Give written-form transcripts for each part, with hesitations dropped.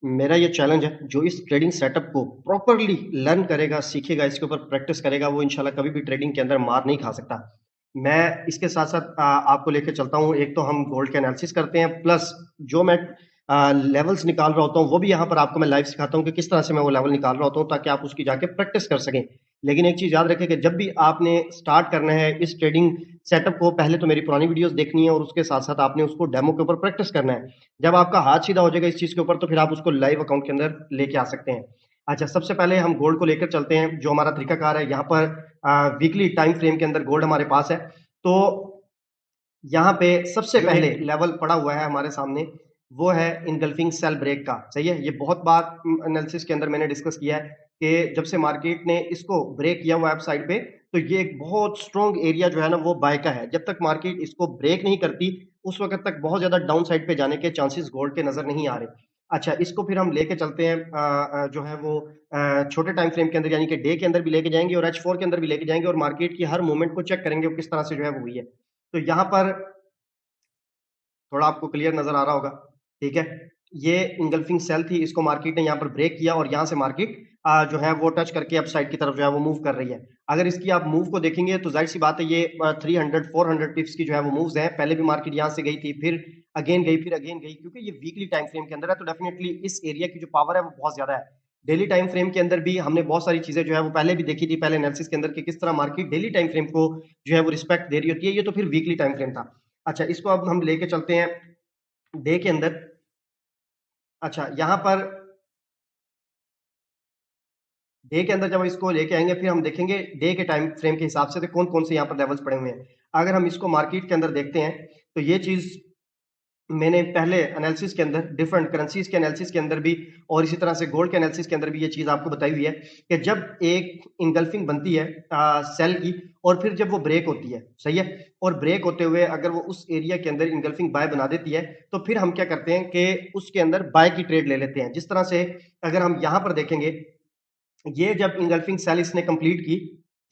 मेरा ये चैलेंज है, जो इस ट्रेडिंग सेटअप को प्रॉपर्ली लर्न करेगा, सीखेगा, इसके ऊपर प्रैक्टिस करेगा, वो इंशाल्लाह कभी भी ट्रेडिंग के अंदर मार नहीं खा सकता। मैं इसके साथ-साथ आपको लेके चलता हूँ, एक तो हम गोल्ड के एनालिसिस करते हैं, प्लस जो मैं लेवल्स निकाल रहा होता हूँ, वो भी यहाँ पर आपको मैं लाइव सिखाता हूँ कि किस तरह से मैं वो लेवल निकाल रहा होता हूँ, ताकि आप उसकी जाके प्रैक्टिस कर सकें। लेकिन एक चीज़ याद रखें कि जब भी आपने स्टार्ट करना है इस ट्रेडिंग सेटअप को, पहले तो मेरी पुरानी वीडियोज़ देखनी है और उसके साथ-साथ आपने उसको डेमो के ऊपर प्रैक्टिस करना है। जब आपका हाथ सीधा हो जाएगा इस चीज़ के ऊपर, तो फिर आप उसको लाइव अकाउंट के अंदर लेके आ सकते हैं। अच्छा, सबसे पहले हम गोल्ड को लेकर चलते हैं, जो हमारा तरीकाकार है। यहाँ पर वीकली टाइम फ्रेम के अंदर गोल्ड हमारे पास है। तो यहाँ पे सबसे पहले लेवल पड़ा हुआ है हमारे सामने, वो है इनगल्फिंग सेल ब्रेक का, सही है? ये बहुत बार एनालिसिस के अंदर मैंने डिस्कस किया है कि जब से मार्केट ने इसको ब्रेक किया हुआ है अप साइड पे, तो ये एक बहुत स्ट्रॉन्ग एरिया जो है ना, वो बाय का है। जब तक मार्केट इसको ब्रेक नहीं करती, उस वक़्त तक बहुत ज़्यादा डाउन साइड पे जाने के चांसेस गोल्ड के नज़र नहीं आ रहे। अच्छा, इसको फिर हम लेके चलते हैं जो है वो छोटे टाइम फ्रेम के अंदर, यानी कि डे के अंदर भी लेके जाएँगे और H4 के अंदर भी लेके जाएँगे और मार्केट की हर मूवमेंट को चेक करेंगे, वो किस तरह से जो है वो हुई है। तो यहाँ पर थोड़ा आपको क्लियर नज़र आ रहा होगा, ठीक है? ये इंगल्फिंग सेल थी, इसको मार्केट ने यहाँ पर ब्रेक किया और यहाँ से मार्केट जो है वो टच करके अपसाइड की तरफ जो है वो मूव कर रही है। अगर इसकी आप मूव को देखेंगे तो ज़ाहिर-सी बात है, ये 300 400 पिप्स की जो है वो मूव्स हैं। पहले भी मार्केट यहाँ से गई थी, फिर अगेन गई, फिर अगेन गई, क्योंकि ये वीकली टाइम फ्रेम के अंदर है, तो डेफिनिटली इस एरिया की जो पावर है वो बहुत ज़्यादा है। डेली टाइम फ्रेम के अंदर भी हमने बहुत सारी चीज़ें जो है वो पहले भी देखी थी, पहले एनालिसिस के अंदर, कि किस तरह मार्केट डेली टाइम फ्रेम को जो है वो रिस्पेक्ट दे रही होती है। ये तो फिर वीकली टाइम फ्रेम था। अच्छा, इसको अब हम लेके चलते हैं डे के अंदर। अच्छा, यहाँ पर डे के अंदर जब इसको लेके आएँगे, फिर हम देखेंगे डे के टाइम फ्रेम के हिसाब से, तो कौन-कौन से यहाँ पर लेवल्स पड़े हुए हैं। अगर हम इसको मार्केट के अंदर देखते हैं, तो ये चीज़ मैंने पहले एनालिसिस के अंदर, डिफरेंट करेंसीज़ के एनालिसिस के अंदर भी और इसी तरह से गोल्ड के एनालिसिस के अंदर भी ये चीज़ आपको बताई हुई है कि जब एक इंगल्फिंग बनती है सेल की, और फिर जब वो ब्रेक होती है, सही है? और ब्रेक होते हुए अगर वो उस एरिया के अंदर इंगल्फिंग बाय बना देती है, तो फिर हम क्या करते हैं कि उसके अंदर बाय की ट्रेड ले लेते हैं। जिस तरह से अगर हम यहाँ पर देखेंगे, ये जब इंगल्फिंग सेल इसने कंप्लीट की,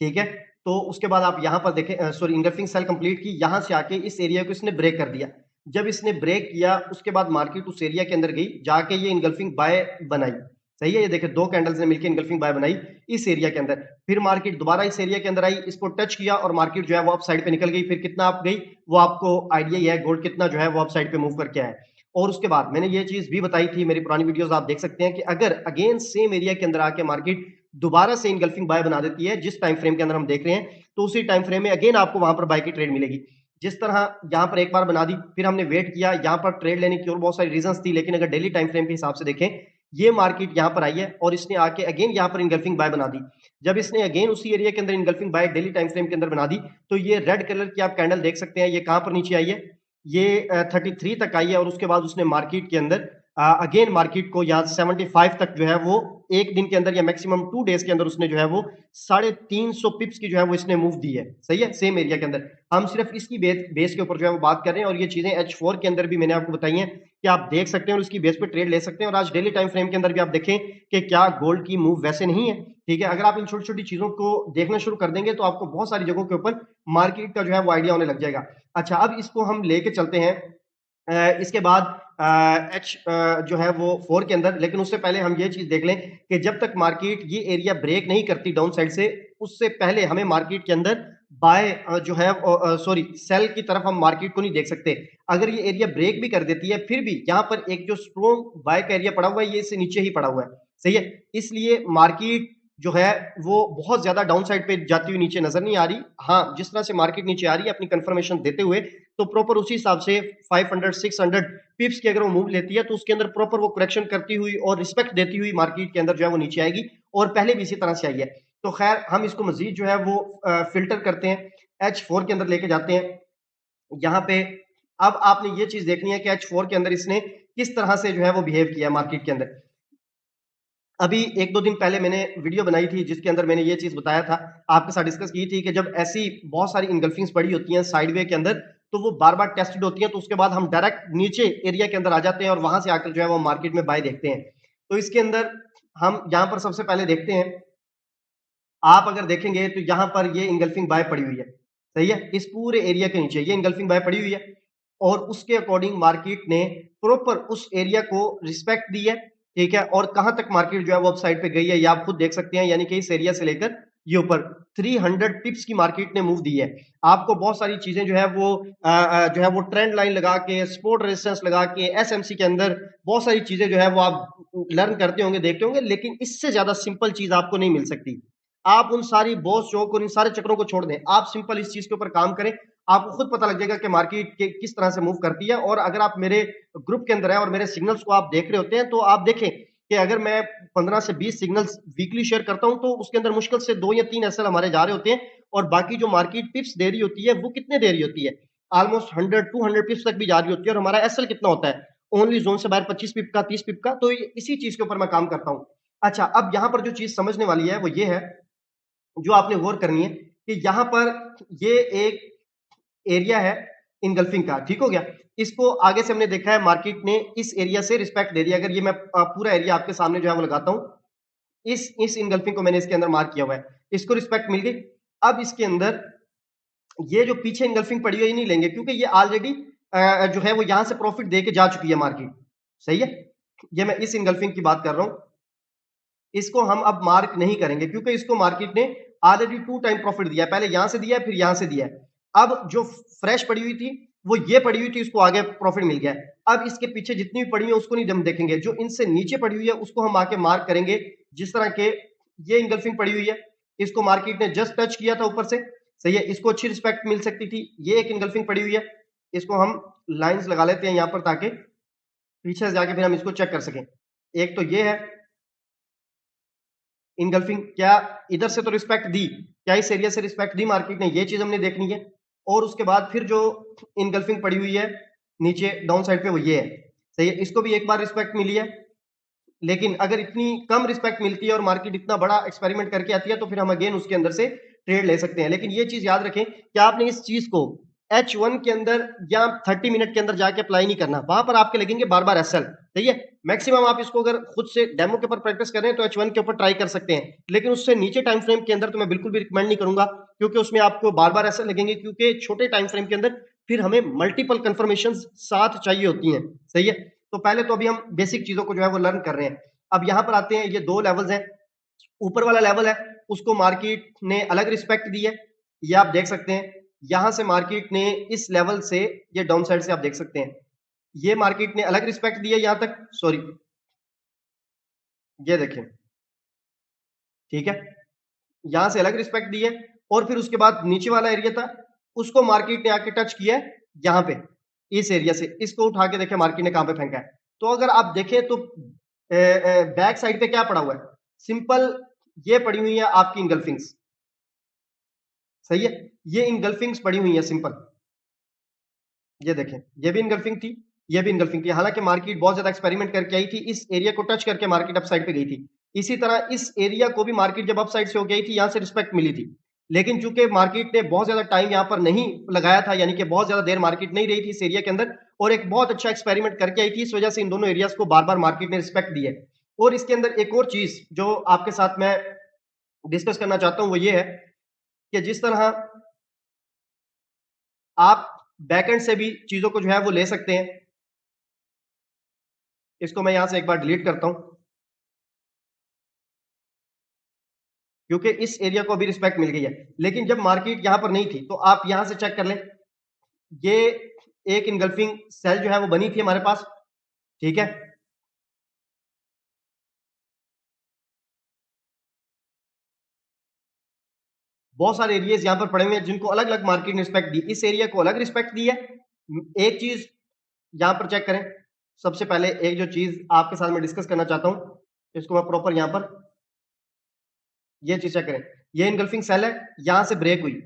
ठीक है? तो उसके बाद आप यहाँ पर देखें, सॉरी, इंगल्फिंग सेल कंप्लीट की, यहाँ से आके इस एरिया को इसने ब्रेक कर दिया। जब इसने ब्रेक किया, उसके बाद मार्केट उस एरिया के अंदर गई, जाके ये इंगल्फिंग बाय बनाई। सही है? ये देखिए 2 कैंडल्स ने मिलके इंगल्फिंग बाय बनाई इस एरिया के अंदर। फिर मार्केट दोबारा इस एरिया के अंदर आई, इसको टच किया और मार्केट जो है वो अप साइड पे निकल गई। फिर कितना अप गई, वो आपको आइडिया ही है, गोल्ड कितना जो है वो अप साइड पे मूव करके आया है। और उसके बाद मैंने ये चीज़ भी बताई थी, मेरी पुरानी वीडियोज़ आप देख सकते हैं, कि अगर अगेन सेम एरिया के अंदर आके मार्केट दोबारा से इनगल्फिंग बाय बना देती है, जिस टाइम फ्रेम के अंदर हम देख रहे हैं, तो उसी टाइम फ्रेम में अगेन आपको वहां पर बाय की ट्रेड मिलेगी। जिस तरह यहाँ पर एक बार बना दी, फिर हमने वेट किया, यहाँ पर ट्रेड लेने की और बहुत सारी रीजंस थी, लेकिन अगर डेली टाइम फ्रेम के हिसाब से देखें, ये मार्केट यहाँ पर आई है और इसने आके अगेन यहाँ पर इनगल्फिंग बाय बना दी। जब इसने अगेन उसी एरिया के अंदर engulfing by daily time frame के अंदर बना दी, तो ये रेड कलर की आप कैंडल देख सकते हैं, ये कहां पर नीचे आई है, ये 33 तक आई है, और उसके बाद उसने मार्केट के अंदर अगेन मार्केट को यहाँ 75 तक जो है वो एक दिन के अंदर या मैक्सिमम 2 डेज के अंदर उसने जो है वो 350 पिप्स की जो है वो इसने मूव दी है। सही है? सेम एरिया के अंदर। हम सिर्फ इसकी बेस के ऊपर जो है वो बात कर रहे हैं, और ये चीजें H4 के अंदर भी मैंने आपको बताई हैं कि आप देख सकते हैं और उसकी बेस पे ट्रेड ले सकते हैं। और आज डेली टाइम फ्रेम के अंदर भी आप देखें कि क्या गोल्ड की मूव वैसे नहीं है, ठीक है? अगर आप इन छोटी-छोटी चीजों को देखना शुरू कर देंगे, तो आपको बहुत सारी जगहों के ऊपर मार्केट का जो है वो आइडिया होने लग जाएगा। अच्छा, अब इसको हम लेके चलते हैं इसके बाद एच जो है वो 4 के अंदर, लेकिन उससे पहले हम ये चीज़ देख लें कि जब तक मार्केट ये एरिया ब्रेक नहीं करती डाउन साइड से, उससे पहले हमें मार्केट के अंदर बाय जो है सॉरी, सेल की तरफ हम मार्केट को नहीं देख सकते। अगर ये एरिया ब्रेक भी कर देती है, फिर भी यहाँ पर एक जो स्ट्रॉन्ग बाय का एरिया पड़ा हुआ है, ये इससे नीचे ही पड़ा हुआ है। सही है? इसलिए मार्केट जो है वो बहुत ज़्यादा डाउन साइड पे जाती हुई नीचे नज़र नहीं आ रही। हाँ, जिस तरह से मार्केट नीचे आ रही है अपनी कंफर्मेशन देते हुए, तो प्रॉपर उसी हिसाब से 500 600 पिप्स की अगर वो मूव लेती है, तो उसके अंदर प्रॉपर वो करेक्शन करती हुई और रिस्पेक्ट देती हुई मार्केट के अंदर जो है वो नीचे आएगी, और पहले भी इसी तरह से आई है। तो खैर, हम इसको मजीद जो है वो फिल्टर करते हैं, H4 के अंदर लेके जाते हैं। यहाँ पे अब आपने ये चीज देखनी है कि H4 के अंदर इसने किस तरह से जो है वो बिहेव किया मार्केट के अंदर। अभी 1-2 दिन पहले मैंने वीडियो बनाई थी, जिसके अंदर मैंने ये चीज़ बताया था, आपके साथ डिस्कस की थी, कि जब ऐसी बहुत सारी इंगल्फिंग्स पड़ी होती हैं साइडवे के अंदर, तो वो बार-बार टेस्टेड होती हैं, तो उसके बाद हम डायरेक्ट नीचे एरिया के अंदर आ जाते हैं और वहां से आकर जो है वो मार्केट में बाय देखते हैं। तो इसके अंदर हम यहाँ पर सबसे पहले देखते हैं, आप अगर देखेंगे तो यहाँ पर ये इंगल्फिंग बाय पड़ी हुई है। सही है? इस पूरे एरिया के नीचे ये इंगल्फिंग बाय पड़ी हुई है, और उसके अकॉर्डिंग मार्केट ने प्रॉपर उस एरिया को रिस्पेक्ट दी है। ठीक है, और कहां तक मार्केट जो है वो अपसाइड पे गई है ये आप खुद देख सकते हैं, यानी कि इस एरिया से लेकर ये ऊपर 300 पिप्स की मार्केट ने मूव दी है। आपको बहुत सारी चीजें जो है वो जो है वो ट्रेंड लाइन लगा के, सपोर्ट रेजिस्टेंस लगा के, एसएमसी के अंदर बहुत सारी चीजें जो है वो आप लर्न करते होंगे, देखते होंगे, लेकिन इससे ज्यादा सिंपल चीज आपको नहीं मिल सकती। आप उन सारी बॉस चौक और इन सारे चक्रों को छोड़ दें, आप सिंपल इस चीज के ऊपर काम करें, आपको खुद पता लग जाएगा कि मार्केट के किस तरह से मूव करती है। और अगर आप मेरे ग्रुप के अंदर है और मेरे सिग्नल्स को आप देख रहे होते हैं, तो आप देखें कि अगर मैं 15 से 20 सिग्नल्स वीकली शेयर करता हूं, तो उसके अंदर मुश्किल से 2 या 3 एसएल हमारे जा रहे होते हैं, और बाकी जो मार्केट पिप्स दे रही होती है वो कितने दे रही होती है, ऑलमोस्ट 100-200 पिप्स तक भी जा रही होती है, और हमारा एसएल कितना होता है, ओनली जोन से बाहर 25 पिप का, 30 पिप का। तो इसी चीज के ऊपर मैं काम करता हूं। अच्छा, अब यहां पर जो चीज समझने वाली है वो ये है, जो आपने गौर करनी है, कि यहां पर ये एक एरिया है इनगल्फिंग का, ठीक हो गया। इसको आगे से हमने देखा है मार्केट ने इस एरिया से रिस्पेक्ट दे दिया। अगर ये मैं पूरा एरिया आपके सामने जो है वो लगाता हूं, इस इनगल्फिंग को मैंने इसके अंदर मार्क किया हुआ है, इसको रिस्पेक्ट मिल गई। अब इसके अंदर ये जो पीछे इनगल्फिंग पड़ी हुई नहीं लेंगे, क्योंकि ये ऑलरेडी जो है वो यहां से प्रॉफिट दे के जा चुकी है मार्केट, सही है। ये मैं इस इनगल्फिंग की बात कर रहा हूं, इसको हम अब मार्क नहीं करेंगे, क्योंकि इसको मार्केट ने ऑलरेडी 2 टाइम प्रॉफिट दिया है, पहले यहां से दिया है, फिर यहां से दिया है। अब जो फ्रेश पड़ी हुई थी वो ये पड़ी हुई थी, इसको आगे प्रॉफिट मिल गया है। अब इसके पीछे जितनी भी पड़ी हुई है उसको नहीं हम देखेंगे, जो इनसे नीचे पड़ी हुई है उसको हम आके मार्क करेंगे। जिस तरह के ये इनगल्फिंग पड़ी हुई है, इसको मार्केट ने जस्ट टच किया था ऊपर से, सही है, इसको अच्छी रिस्पेक्ट मिल सकती थी। ये एक इनगल्फिंग पड़ी हुई है, इसको हम लाइंस लगा लेते हैं यहां पर, ताकि पीछे से जाके फिर हम इसको चेक कर सकें। एक तो ये है इनगल्फिंग, क्या इधर से तो रिस्पेक्ट दी, क्या इस एरिया से रिस्पेक्ट दी मार्केट ने, ये चीज हमने देखनी है। और उसके बाद फिर जो इनगल्फिंग पड़ी हुई है नीचे डाउन साइड पे वो ये है, सही है, इसको भी एक बार रिस्पेक्ट मिली है। लेकिन अगर इतनी कम रिस्पेक्ट मिलती है और मार्केट इतना बड़ा एक्सपेरिमेंट करके आती है, तो फिर हम अगेन उसके अंदर से ट्रेड ले सकते हैं। लेकिन ये चीज याद रखें कि आपने इस चीज को H1 के अंदर या 30 मिनट के अंदर जाके अप्लाई नहीं करना, वहां पर आपके लगेंगे बार बार एसएल, सही है। मैक्सिमम आप इसको अगर खुद से डेमो के ऊपर प्रैक्टिस कर रहे हैं तो H1 के ऊपर ट्राई कर सकते हैं, लेकिन उससे नीचे टाइम फ्रेम के अंदर तो मैं बिल्कुल भी रिकमेंड नहीं करूंगा, क्योंकि उसमें आपको बार बार एसएल लगेंगे, क्योंकि छोटे टाइम फ्रेम के अंदर फिर हमें मल्टीपल कंफर्मेशन साथ चाहिए होती हैं, सही है। तो पहले तो अभी हम बेसिक चीजों को जो है वो लर्न कर रहे हैं। अब यहां पर आते हैं, ये 2 लेवल्स हैं। ऊपर वाला लेवल है उसको मार्केट ने अलग रिस्पेक्ट दी है, ये आप देख सकते हैं। यहां से मार्केट ने इस लेवल से, ये डाउन साइड से आप देख सकते हैं, ये मार्केट ने अलग रिस्पेक्ट दी है यहां तक, सॉरी, ये देखें, ठीक है, यहां से अलग रिस्पेक्ट दी है। और फिर उसके बाद नीचे वाला एरिया था, उसको मार्केट ने आके टच किया है यहां पे, इस एरिया से इसको उठा के देखें मार्केट ने कहां पे फेंका है। तो अगर आप देखें तो बैक साइड पे क्या पड़ा हुआ है, सिंपल ये पड़ी हुई है आपकी इंगल्फिंग्स, सही है, ये इनगल्फिंग्स पड़ी हुई है सिंपल, ये देखें, ये भी इनगल्फिंग थी, ये भी इनगल्फिंग थी। हालांकि मार्केट बहुत ज्यादा एक्सपेरिमेंट करके आई थी, इस एरिया को टच करके मार्केट अप साइड पे गई थी। इसी तरह इस एरिया को भी मार्केट जब अप साइड से हो गई थी, यहां से रिस्पेक्ट मिली थी। लेकिन चूंकि मार्केट ने बहुत ज्यादा टाइम यहां पर नहीं लगाया था, यानी कि बहुत ज्यादा देर मार्केट नहीं रही थी इस एरिया के अंदर, और एक बहुत अच्छा एक्सपेरिमेंट करके आई थी, इस वजह से इन दोनों एरियाज को बार बार मार्केट ने रिस्पेक्ट दी है। और इसके अंदर एक और चीज जो आपके साथ मैं डिस्कस करना चाहता हूं वो ये है, कि जिस तरह आप बैकएंड से भी चीजों को जो है वो ले सकते हैं। इसको मैं यहां से एक बार डिलीट करता हूं, क्योंकि इस एरिया को भी रिस्पेक्ट मिल गई है। लेकिन जब मार्केट यहां पर नहीं थी, तो आप यहां से चेक कर लें, ये एक इनगल्फिंग सेल जो है वो बनी थी हमारे पास, ठीक है। बहुत सारे एरियाज यहां पर पड़े हुए हैं जिनको अलग अलग मार्केट ने रिस्पेक्ट दी, इस एरिया को अलग रिस्पेक्ट दी है। एक चीज यहां पर चेक करें, सबसे पहले एक जो चीज आपके साथ मैं डिस्कस करना चाहता हूं, इसको मैं प्रॉपर यहां पर, ये चीज चेक करें, ये इनगल्फिंग सेल है, यहां से ब्रेक हुई,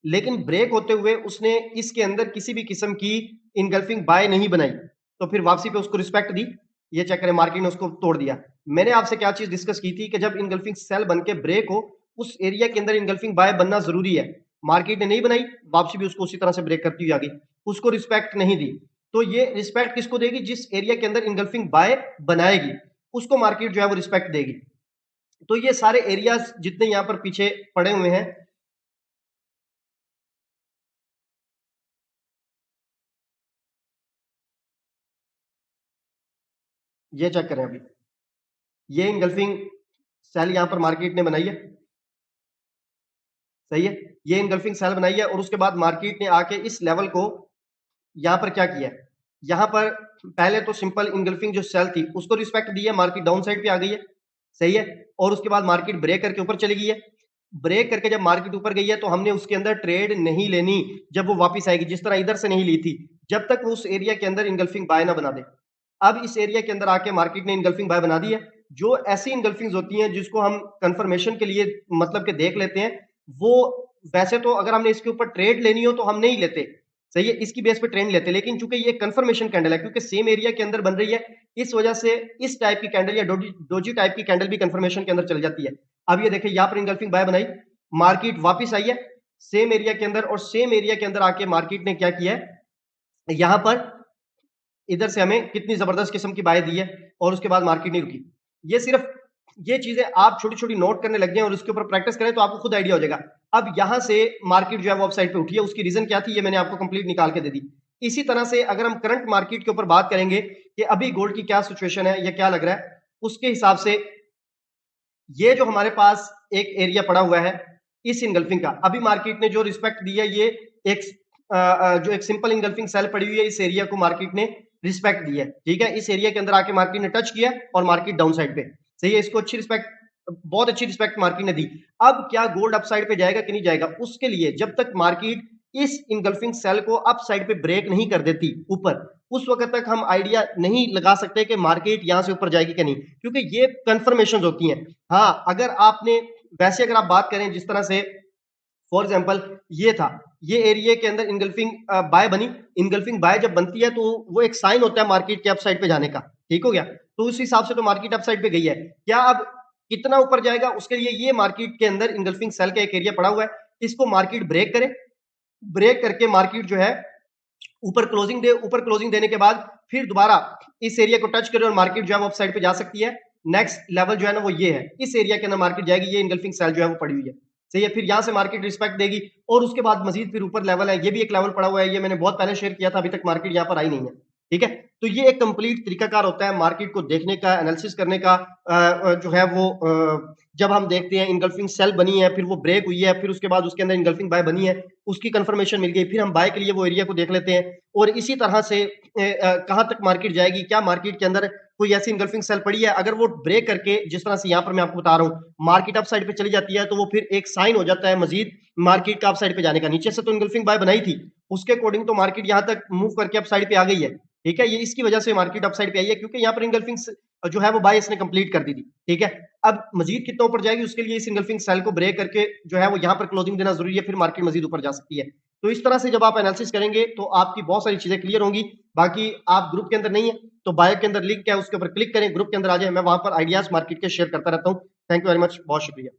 लेकिन ब्रेक होते हुए उसने इसके अंदर किसी भी किस्म की इनगल्फिंग बाय नहीं बनाई, तो फिर वापसी पे उसको रिस्पेक्ट दी। ये चेक करें, मार्केट ने उसको तोड़ दिया। मैंने आपसे क्या चीज डिस्कस की थी, कि जब इनगल्फिंग सेल बन के ब्रेक हो, उस एरिया के अंदर इनगल्फिंग बाय बनना जरूरी है। मार्केट ने नहीं बनाई, वापसी भी उसको उसी तरह से ब्रेक करती हुई आ गई, उसको रिस्पेक्ट नहीं दी। तो ये रिस्पेक्ट किसको देगी, जिस एरिया के अंदर इनगल्फिंग बाय बनाएगी उसको मार्केट जो है वो रिस्पेक्ट देगी। तो ये सारे एरियाज जितने यहां पर पीछे पड़े हुए हैं, ये चेक करें अभी, ये इंगल्फिंग सेल यहां पर मार्केट ने बनाई है, सही है। ये इंगल्फिंग सेल बनाई है और उसके बाद मार्केट ने आके इस लेवल को यहां पर क्या किया है, यहां पर पहले तो सिंपल इंगल्फिंग जो सेल थी उसको रिस्पेक्ट दी है, मार्केट डाउन साइड पे आ गई है, सही है। और उसके बाद मार्केट ब्रेक करके ऊपर चली गई है। ब्रेक करके जब मार्केट ऊपर गई है तो हमने उसके अंदर ट्रेड नहीं लेनी जब वो वापस आएगी, जिस तरह इधर से नहीं ली थी, जब तक वो उस एरिया के अंदर इंगल्फिंग बाय ना बना दे। अब इस एरिया के अंदर आके मार्केट ने इंगल्फिंग बाय बना दी है। जो ऐसी इंगल्फिंग्स होती हैं जिसको हम कंफर्मेशन के लिए मतलब के देख लेते हैं, वो वैसे तो अगर हमने इसके ऊपर ट्रेड लेनी हो तो हम नहीं लेते, सही है, इसकी बेस पे ट्रेंड लेते हैं। लेकिन चूंकि ये कंफर्मेशन कैंडल है, क्योंकि सेम एरिया के अंदर बन रही है, इस वजह से इस टाइप की कैंडल या डोजी टाइप की कैंडल भी कंफर्मेशन के अंदर चल जाती है। अब ये देखिए यहां पर इंगल्फिंग बाय बनाई, मार्केट वापस आई है सेम एरिया के अंदर, और सेम एरिया के अंदर आके मार्केट ने क्या किया है, यहां पर इधर से हमें कितनी जबरदस्त किस्म की बाय दी है और उसके बाद मार्केट नहीं रुकी। ये सिर्फ ये चीजें आप छोटी छोटी नोट करने लग जाएं और उसके ऊपर प्रैक्टिस करें तो आपको खुद आइडिया हो जाएगा। अब यहां से मार्केट जो है वो अपसाइड पे उठी है, उसकी रीजन क्या थी ये मैंने आपको कंप्लीट निकाल के दे दी। इसी तरह से अगर हम करंट मार्केट के ऊपर बात करेंगे कि अभी गोल्ड की क्या सिचुएशन है या क्या लग रहा है, उसके हिसाब से ये जो हमारे पास एक एरिया पड़ा हुआ है इस इंगल्फिंग का, अभी मार्केट ने जो रिस्पेक्ट दी है, ये एक जो एक सिंपल इंगल्फिंग सेल पड़ी हुई है, इस एरिया को मार्केट ने रिस्पेक्ट दी है, ठीक है। इस एरिया के अंदर आके मार्केट ने टच किया और मार्केट डाउन साइड पे, सही है, इसको अच्छी रिस्पेक्ट, बहुत अच्छी रिस्पेक्ट मार्केट ने दी। अब क्या गोल्ड अप साइड पे जाएगा कि नहीं जाएगा, उसके लिए जब तक मार्केट इस इंगल्फिंग सेल को अप साइड पे ब्रेक नहीं कर देती ऊपर, उस वक्त तक हम आइडिया नहीं लगा सकते कि मार्केट यहां से ऊपर जाएगी कि नहीं, क्योंकि ये कंफर्मेशन होती हैं। हाँ, अगर आपने वैसे अगर आप बात करें जिस तरह से फॉर एग्जाम्पल ये था, ये एरिया के अंदर इंगल्फिंग बाय बनी, इंगल्फिंग बाय जब बनती है तो वो एक साइन होता है मार्केट के अप साइड पे जाने का, ठीक हो गया। तो उस हिसाब से तो मार्केट अप साइड पे गई है। क्या अब कितना ऊपर जाएगा उसके लिए ये मार्केट के अंदर इंगल्फिंग सेल का एक एरिया पड़ा हुआ है, इसको मार्केट ब्रेक करे, ब्रेक करके मार्केट जो है ऊपर क्लोजिंग देने के बाद फिर दोबारा इस एरिया को टच करे और मार्केट जो है वो अप साइड पे जा सकती है। नेक्स्ट लेवल जो है ना वो ये है, इस एरिया के अंदर मार्केट जाएगी, ये इंगल्फिंग सेल जो है वो पड़ी हुई है, सही है। फिर यहां से मार्केट रिस्पेक्ट देगी और उसके बाद मजीद फिर ऊपर लेवल है, ये भी एक लेवल पड़ा हुआ है, ये मैंने बहुत पहले शेयर किया था, अभी तक मार्केट यहां पर आई नहीं है, ठीक है। तो ये एक कंप्लीट तरीकाकार होता है मार्केट को देखने का, एनालिसिस करने का। जो है वो जब हम देखते हैं इंगल्फिंग सेल बनी है, फिर वो ब्रेक हुई है, फिर उसके बाद उसके अंदर इंगल्फिंग बाय बनी है, उसकी कंफर्मेशन मिल गई, फिर हम बाय के लिए वो एरिया को देख लेते हैं। और इसी तरह से कहां तक मार्केट जाएगी, क्या मार्केट के अंदर कोई ऐसी इंगल्फिंग सेल पड़ी है, अगर वो ब्रेक करके जिस तरह से यहां पर मैं आपको बता रहा हूं मार्केट अप साइड पे चली जाती है, तो वो फिर एक साइन हो जाता है मजीद मार्केट का अप साइड पे जाने का। नीचे से तो इंगल्फिंग बाय बनाई थी, उसके अकॉर्डिंग तो मार्केट यहां तक मूव करके अप साइड पे आ गई है, ठीक है। ये इसकी वजह से मार्केट अप साइड पे आई है, क्योंकि यहाँ पर इंगल्फिंग जो है वो बाय इसने कंप्लीट कर दी थी, ठीक है। अब मजीद कितना ऊपर जाएगी उसके लिए इस इंगल्फिंग सेल को ब्रेक करके जो है वो यहाँ पर क्लोजिंग देना जरूरी है, फिर मार्केट मजीद ऊपर जा सकती है। तो इस तरह से जब आप एनालिसिस करेंगे तो आपकी बहुत सारी चीजें क्लियर होंगी। बाकी आप ग्रुप के अंदर नहीं है तो बायो के अंदर लिंक है, उसके ऊपर क्लिक करें, ग्रुप के अंदर आ जाए, मैं वहां पर आइडियाज मार्केट के शेयर करता रहता हूँ। थैंक यू वेरी मच, बहुत शुक्रिया।